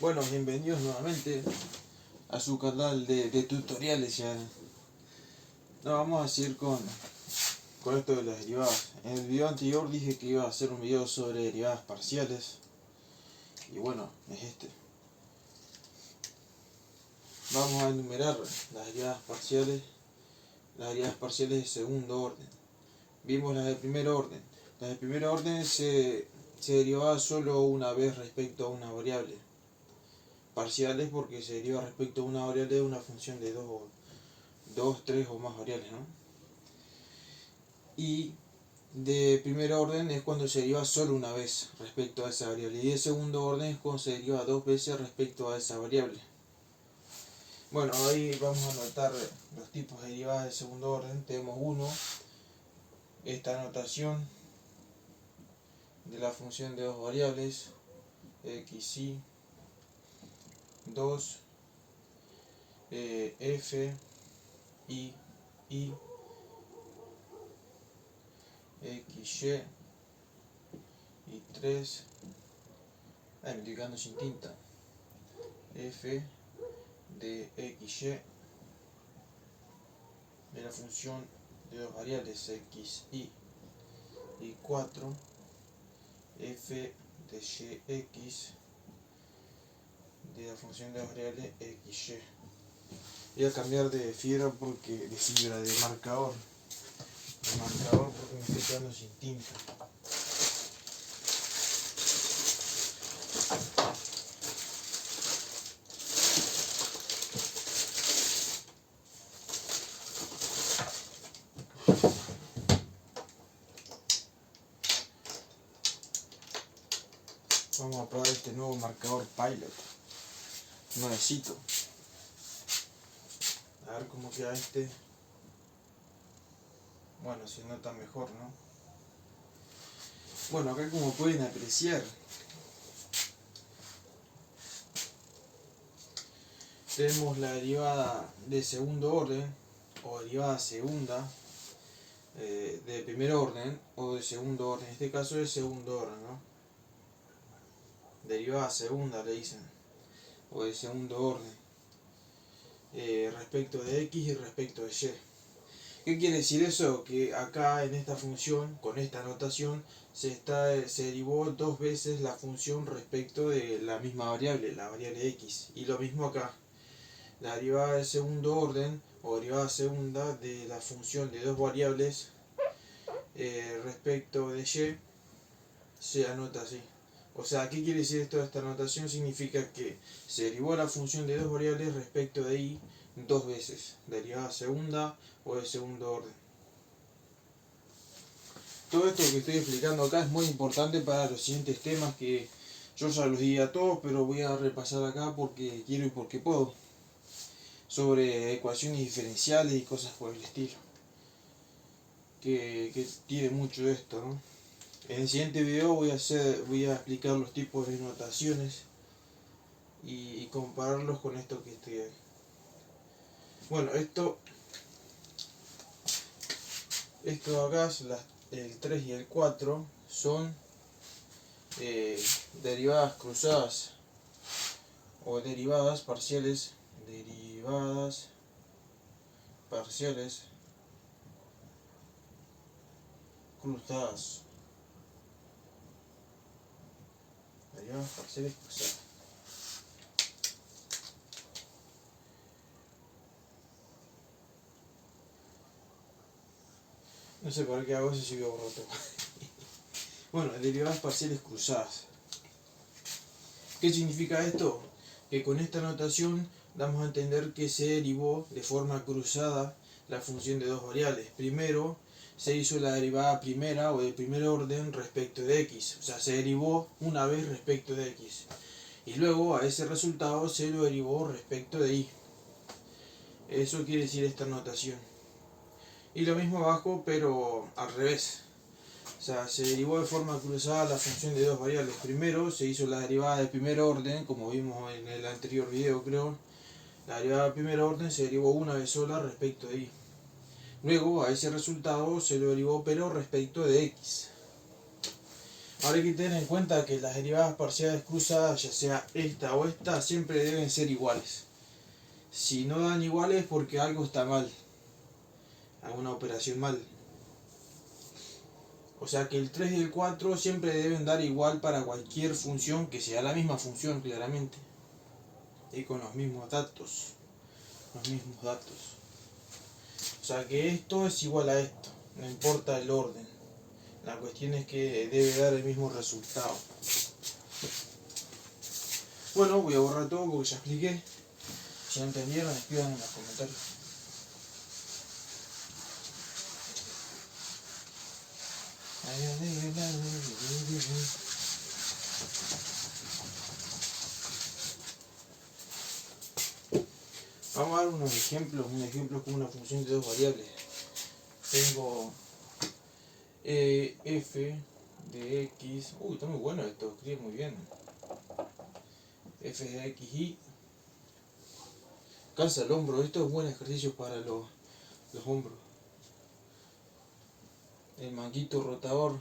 Bueno, bienvenidos nuevamente a su canal de tutoriales ya. No, vamos a seguir con esto de las derivadas. En el video anterior dije que iba a hacer un video sobre derivadas parciales. Y bueno, es este. Vamos a enumerar las derivadas parciales. Las derivadas parciales de segundo orden. Vimos las de primer orden. Las de primer orden se derivaba solo una vez respecto a una variable. Parciales porque se deriva respecto a una variable de una función de dos, tres o más variables, ¿no? Y de primer orden es cuando se deriva solo una vez respecto a esa variable, y de segundo orden es cuando se deriva dos veces respecto a esa variable. Bueno, ahí vamos a anotar los tipos de derivadas de segundo orden. Tenemos uno, esta notación de la función de dos variables, x, y. 2, f, y, x, y 3, me estoy quedando sin tinta, f de x, de la función de dos variables x, y 4, f de x, de la función de dos variables x, y. Voy a cambiar de fibra porque de marcador. Porque me estoy quedando sin tinta. Vamos a probar este nuevo marcador Pilot, nuevecito. A ver cómo queda este. Bueno, se nota mejor, ¿no? Bueno, acá como pueden apreciar, tenemos la derivada de segundo orden o derivada segunda, de primer orden o de segundo orden. En este caso es segundo orden, ¿no? Derivada segunda le dicen, o de segundo orden, respecto de x y respecto de y. ¿Qué quiere decir eso? Que acá en esta función, con esta notación, se derivó dos veces la función respecto de la misma variable, la variable x. Y lo mismo acá. La derivada de segundo orden o derivada segunda de la función de dos variables respecto de y se anota así. O sea, ¿qué quiere decir esto? Esta notación significa que se derivó la función de dos variables respecto de y dos veces, derivada segunda o de segundo orden. Todo esto que estoy explicando acá es muy importante para los siguientes temas que yo ya los di a todos, pero voy a repasar acá porque quiero y porque puedo, sobre ecuaciones diferenciales y cosas por el estilo, que tiene mucho de esto, ¿no? En el siguiente video voy a explicar los tipos de notaciones y compararlos con esto que estoy ahí. Bueno, esto acá, el 3 y el 4, son derivadas cruzadas o derivadas parciales, cruzadas, derivadas parciales cruzadas. No sé por qué hago eso si veo roto. Bueno, derivadas parciales cruzadas. ¿Qué significa esto? Que con esta notación damos a entender que se derivó de forma cruzada la función de dos variables. Primero se hizo la derivada primera o de primer orden respecto de x, o sea, se derivó una vez respecto de x. Y luego a ese resultado se lo derivó respecto de y. Eso quiere decir esta notación. Y lo mismo abajo, pero al revés. O sea, se derivó de forma cruzada la función de dos variables. Primero se hizo la derivada de primer orden, como vimos en el anterior video creo. La derivada de primer orden se derivó una vez sola respecto de y. Luego a ese resultado se lo derivó pero respecto de x. Ahora hay que tener en cuenta que las derivadas parciales cruzadas, ya sea esta o esta, siempre deben ser iguales. Si no dan iguales es porque algo está mal, alguna operación mal. O sea que el 3 y el 4 siempre deben dar igual para cualquier función que sea la misma función, claramente. Y con los mismos datos. O sea que esto es igual a esto, no importa el orden. La cuestión es que debe dar el mismo resultado. Bueno, voy a borrar todo porque ya expliqué. Si no entendieron, escriban en los comentarios. Vamos a dar unos ejemplos, un ejemplo con una función de dos variables. Tengo f de x, está muy bueno esto, escribe muy bien. F de x y cansa el hombro, esto es buen ejercicio para los hombros. El manguito rotador.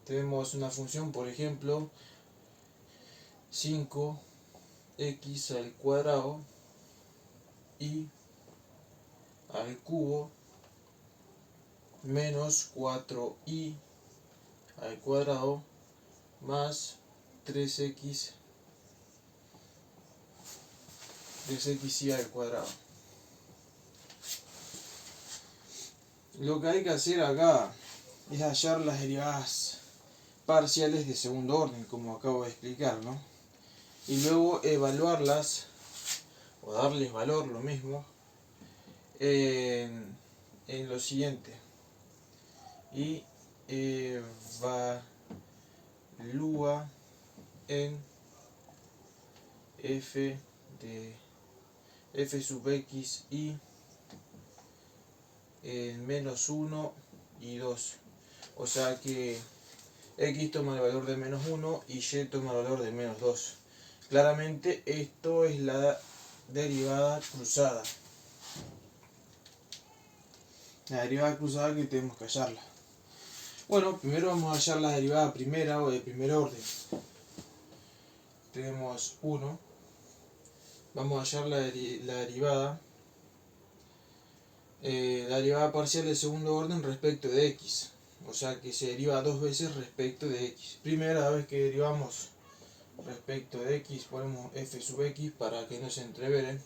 Tenemos una función, por ejemplo, 5x al cuadrado y al cubo menos 4y al cuadrado más 3xy al cuadrado. Lo que hay que hacer acá es hallar las derivadas parciales de segundo orden, como acabo de explicar, ¿no? Y luego evaluarlas, o darles valor, lo mismo, en lo siguiente. Y evalúa en f de f sub x y en menos 1 y 2. O sea que x toma el valor de menos 1 y y toma el valor de menos 2. Claramente esto es la derivada cruzada. La derivada cruzada que tenemos que hallarla. Bueno, primero vamos a hallar la derivada primera o de primer orden. Tenemos 1. Vamos a hallar la derivada parcial de segundo orden respecto de x. O sea que se deriva dos veces respecto de x. Primera vez que derivamos respecto de x ponemos f sub x para que no se entreveren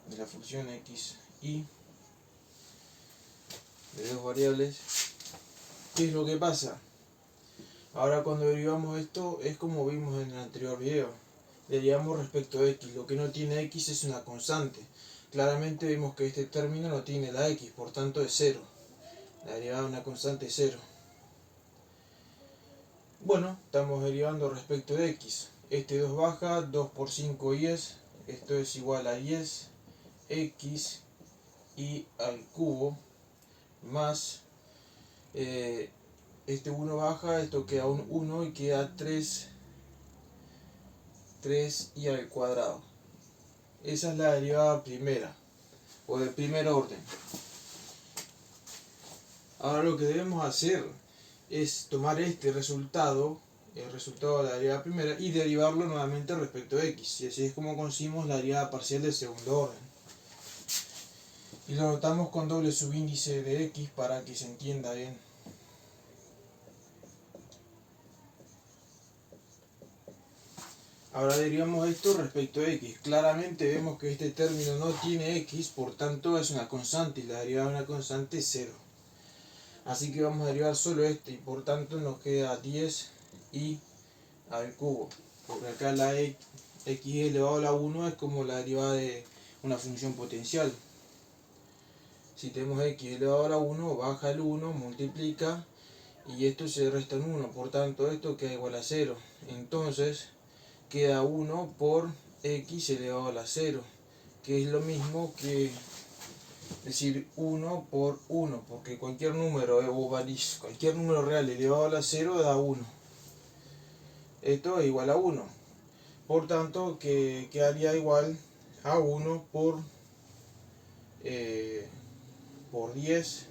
de la función x y de dos variables. ¿Qué es lo que pasa? Ahora cuando derivamos esto es como vimos en el anterior video. Derivamos respecto de x. Lo que no tiene x es una constante. Claramente vemos que este término no tiene la x, por tanto es 0. La derivada de una constante es 0. Bueno, estamos derivando respecto de x. Este 2 baja, 2 por 5 10. Esto es igual a 10 x y al cubo más este 1 baja, esto queda un 1 y queda 3 y al cuadrado. Esa es la derivada primera o de primer orden. Ahora lo que debemos hacer es tomar este resultado, el resultado de la derivada primera, y derivarlo nuevamente respecto de x. Y así es como conseguimos la derivada parcial de segundo orden. Y lo notamos con doble subíndice de x para que se entienda bien. Ahora derivamos esto respecto a x. Claramente vemos que este término no tiene x, por tanto es una constante, y la derivada de una constante es 0. Así que vamos a derivar solo este, y por tanto nos queda 10 y al cubo. Porque acá la x elevado a la 1 es como la derivada de una función potencial. Si tenemos x elevado a la 1, baja el 1, multiplica, y esto se resta en 1, por tanto esto queda igual a 0. Entonces queda 1 por x elevado a la 0, que es lo mismo que decir 1 por 1, porque cualquier número cualquier número real elevado a la 0 da 1. Esto es igual a 1. Por tanto, que quedaría igual a 1 por 10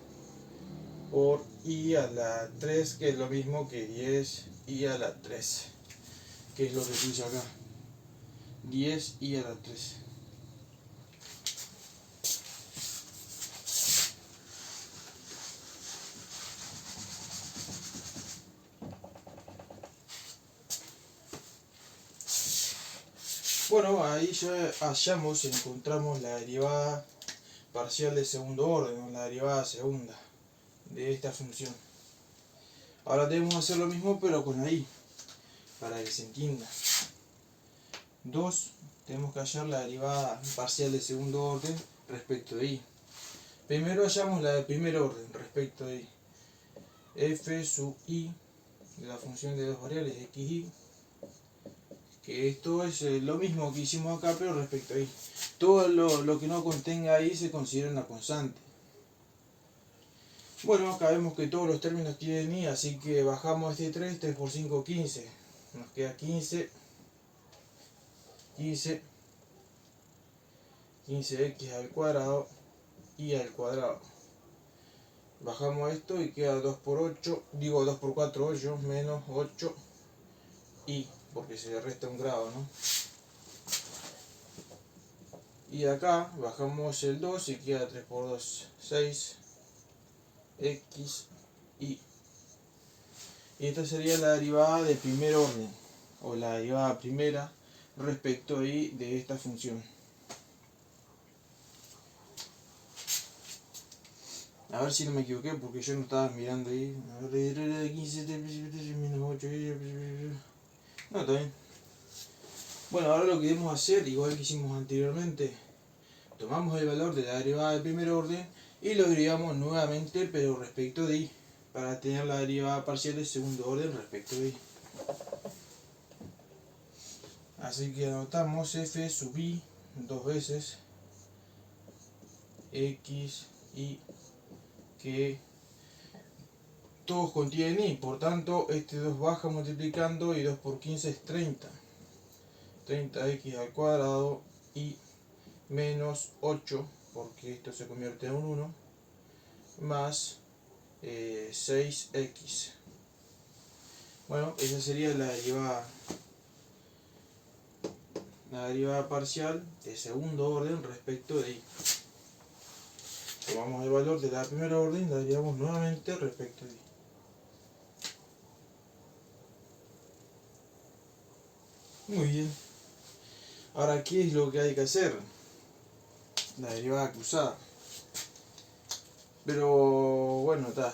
por i a la 3, que es lo mismo que 10i a la 3, que es lo que puse acá, 10i a la 3. Bueno, ahí ya encontramos la derivada parcial de segundo orden, o la derivada segunda de esta función. Ahora debemos hacer lo mismo pero con la i, para que se entienda. 2, tenemos que hallar la derivada parcial de segundo orden respecto de i. Primero hallamos la de primer orden respecto de i. F sub i de la función de dos variables x, y, que esto es lo mismo que hicimos acá pero respecto a i. Todo lo que no contenga i se considera una constante. Bueno, acá vemos que todos los términos tienen i, así que bajamos este 3 por 5, 15. Nos queda 15, 15x al cuadrado, i al cuadrado. Bajamos esto y queda 2 por 8, digo 2 por 4, 8, menos 8i, porque se le resta un grado, ¿no? Y acá bajamos el 2 y queda 3 por 2, 6, x, y. Y esta sería la derivada de primer orden, o la derivada primera respecto a y de esta función. A ver si no me equivoqué porque yo no estaba mirando ahí. A ver, 15 menos 8. No, está bien. Bueno, ahora lo que debemos hacer, igual que hicimos anteriormente, tomamos el valor de la derivada de primer orden y lo derivamos nuevamente, pero respecto de y, para tener la derivada parcial de segundo orden respecto de y. Así que anotamos f sub i dos veces x, y, que todos contienen i, por tanto este 2 baja multiplicando y 2 por 15 es 30. 30x al cuadrado y menos 8, porque esto se convierte en un 1, más 6x. Bueno, esa sería la derivada parcial de segundo orden respecto de y. Tomamos el valor de la primera orden y la derivamos nuevamente respecto de y. Muy bien. Ahora, ¿qué es lo que hay que hacer? La derivada cruzada. Pero bueno, esto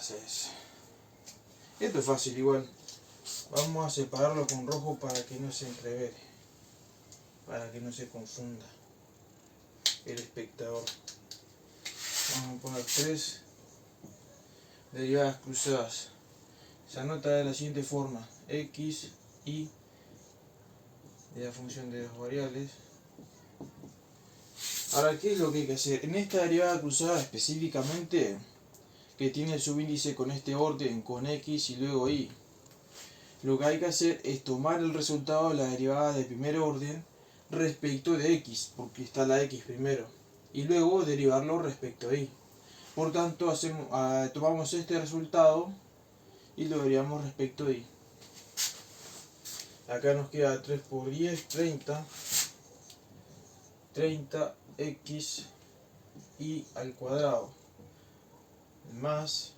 es fácil igual. Vamos a separarlo con rojo para que no se entrevere, para que no se confunda el espectador. Vamos a poner 3 derivadas cruzadas. Se anota de la siguiente forma: x, y de la función de dos variables. Ahora, ¿qué es lo que hay que hacer? En esta derivada cruzada específicamente, que tiene el subíndice con este orden, con x y luego y, lo que hay que hacer es tomar el resultado de la derivada de primer orden respecto de x, porque está la x primero, y luego derivarlo respecto a y. Por tanto, tomamos este resultado y lo derivamos respecto de y. Acá nos queda 3 por 10, 30, 30x y al cuadrado, más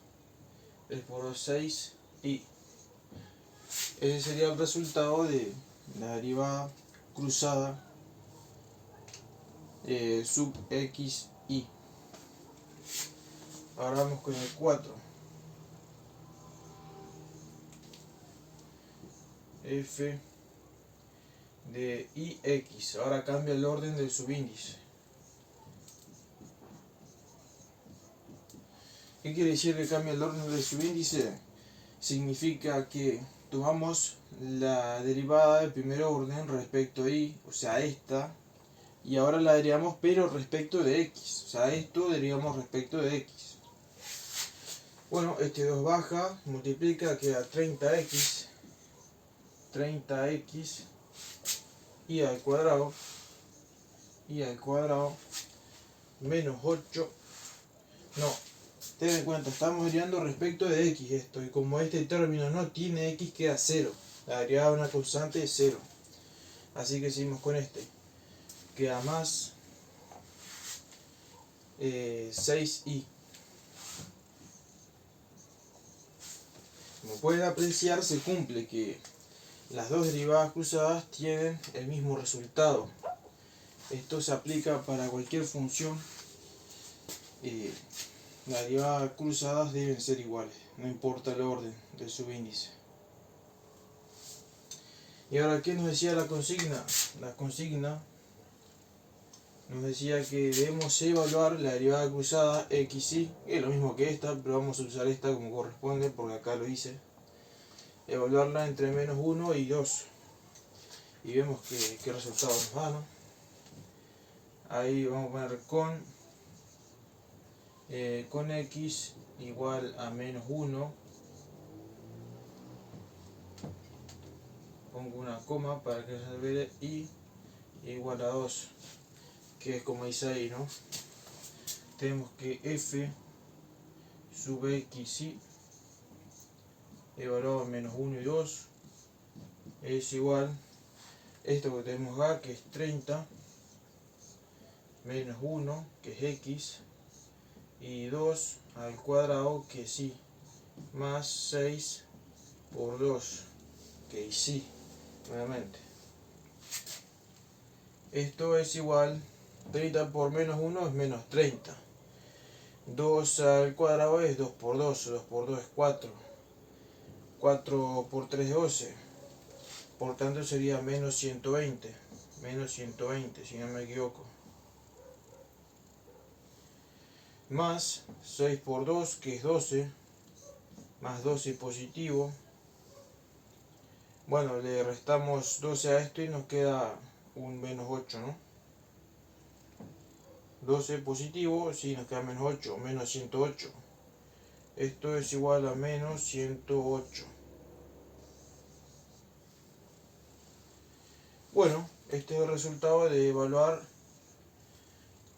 3 por 2, 6 y. Ese sería el resultado de la derivada cruzada sub x, y. Ahora vamos con el 4. F de ix. Ahora cambia el orden del subíndice. ¿Qué quiere decir que cambia el orden del subíndice? Significa que tomamos la derivada del primer orden respecto a y, o sea esta, y ahora la derivamos pero respecto de x, o sea esto derivamos respecto de x. Bueno, este 2 baja, multiplica, queda 30x, 30x y al cuadrado, menos 8, no, ten en cuenta, estamos derivando respecto de x esto, y como este término no tiene x, queda 0. La derivada de una constante es 0. Así que seguimos con este. Queda más 6i. Como pueden apreciar, se cumple que las dos derivadas cruzadas tienen el mismo resultado. Esto se aplica para cualquier función. Las derivadas cruzadas deben ser iguales, no importa el orden del subíndice. Y ahora, ¿qué nos decía la consigna? La consigna nos decía que debemos evaluar la derivada cruzada xy, que es lo mismo que esta, pero vamos a usar esta como corresponde porque acá lo hice. Evaluarla entre menos 1 y 2. Y vemos qué resultado nos da, ¿no? Ahí vamos a poner con x igual a menos 1. Pongo una coma para que se vea, y igual a 2, que es como dice ahí, ¿no? Tenemos que f sub xy evaluado a menos 1 y 2 es igual esto que tenemos acá, que es 30 menos 1, que es x, y 2 al cuadrado, que es y, más 6 por 2, que es y, nuevamente. Esto es igual, 30 por menos 1 es menos 30. 2 al cuadrado es 2 por 2, 2 por 2 es 4. 4 por 3 es 12. Por tanto sería menos 120. Menos 120, si no me equivoco. Más 6 por 2, que es 12. Más 12 positivo. Bueno, le restamos 12 a esto y nos queda un menos 8, ¿no? 12 positivo, sí, nos queda menos 8, menos 108. Esto es igual a menos 108. Bueno, este es el resultado de evaluar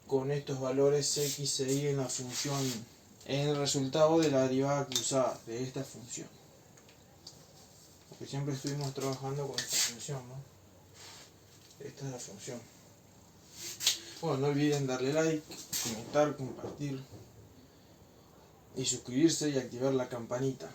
con estos valores x e y en la función, en el resultado de la derivada cruzada de esta función. Porque siempre estuvimos trabajando con esta función, ¿no? Esta es la función. Bueno, no olviden darle like, comentar, compartir y suscribirse y activar la campanita.